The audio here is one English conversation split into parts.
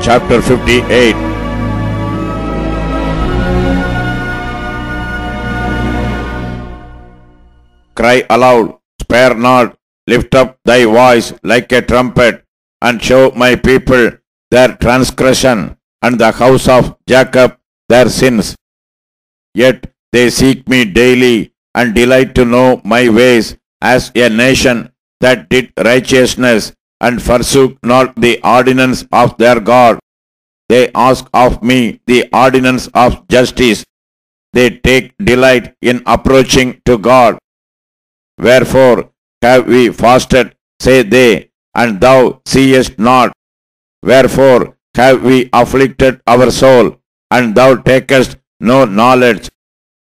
chapter 58. Cry aloud, spare not, lift up thy voice like a trumpet, and show my people their transgression, and the house of Jacob their sins. Yet they seek me daily, and delight to know my ways, as a nation that did righteousness, and forsook not the ordinance of their God. They ask of me the ordinance of justice. They take delight in approaching to God. Wherefore have we fasted, say they, and thou seest not? Wherefore have we afflicted our soul, and thou takest no knowledge?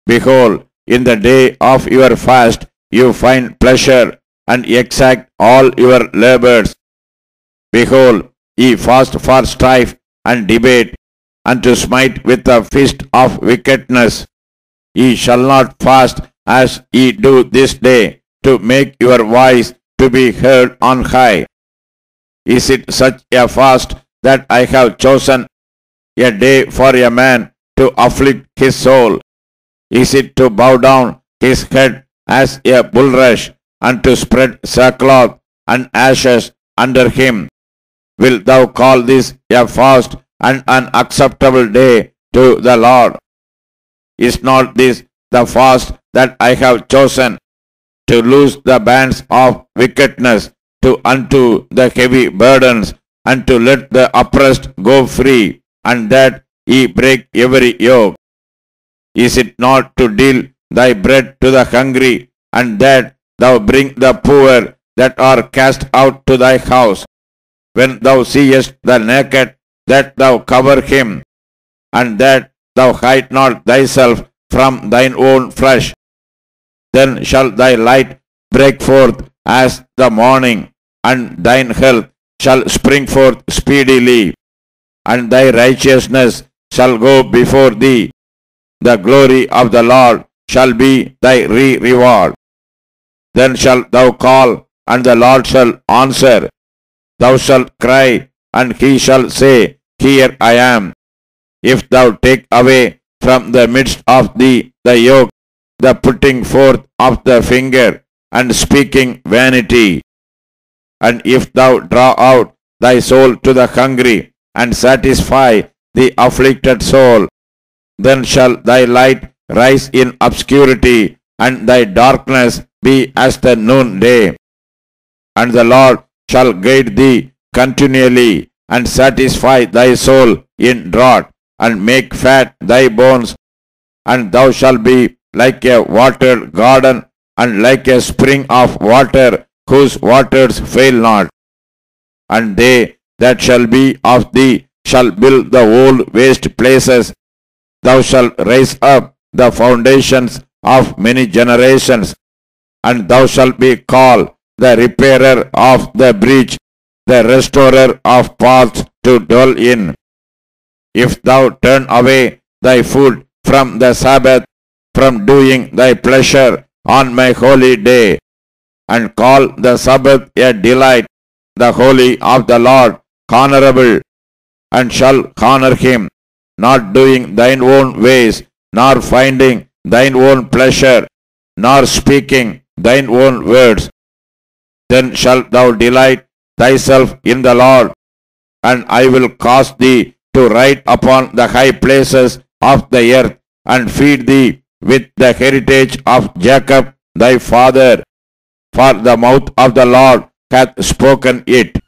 Behold, in the day of your fast you find pleasure, and exact all your labors. Behold, ye fast for strife and debate, and to smite with the fist of wickedness. Ye shall not fast as ye do this day, to make your voice to be heard on high. Is it such a fast that I have chosen, a day for a man to afflict his soul? Is it to bow down his head as a bulrush, and to spread sackcloth and ashes under him? Wilt thou call this a fast and an acceptable day to the Lord? Is not this the fast that I have chosen, to loose the bands of wickedness, to undo the heavy burdens, and to let the oppressed go free, and that ye break every yoke? Is it not to deal thy bread to the hungry, and that thou bring the poor that are cast out to thy house? When thou seest the naked, that thou cover him, and that thou hide not thyself from thine own flesh. Then shall thy light break forth as the morning, and thine health shall spring forth speedily, and thy righteousness shall go before thee. The glory of the Lord shall be thy reward. Then shalt thou call, and the Lord shall answer. Thou shalt cry, and he shall say, Here I am. If thou take away from the midst of thee the yoke, the putting forth of the finger, and speaking vanity, and if thou draw out thy soul to the hungry, and satisfy the afflicted soul, then shall thy light rise in obscurity, and thy darkness be as the noonday. And the Lord shall guide thee continually, and satisfy thy soul in drought, and make fat thy bones, and thou shalt be like a watered garden, and like a spring of water, whose waters fail not. And they that shall be of thee shall build the old waste places. Thou shalt raise up the foundations of many generations, and thou shalt be called the repairer of the breach, the restorer of paths to dwell in. If thou turn away thy foot from the Sabbath, from doing thy pleasure on my holy day, and call the Sabbath a delight, the holy of the Lord honorable, and shall honor him, not doing thine own ways, nor finding thine own pleasure, nor speaking thine own words, then shalt thou delight thyself in the Lord, and I will cause thee to ride upon the high places of the earth, and feed thee with the heritage of Jacob thy father, for the mouth of the Lord hath spoken it.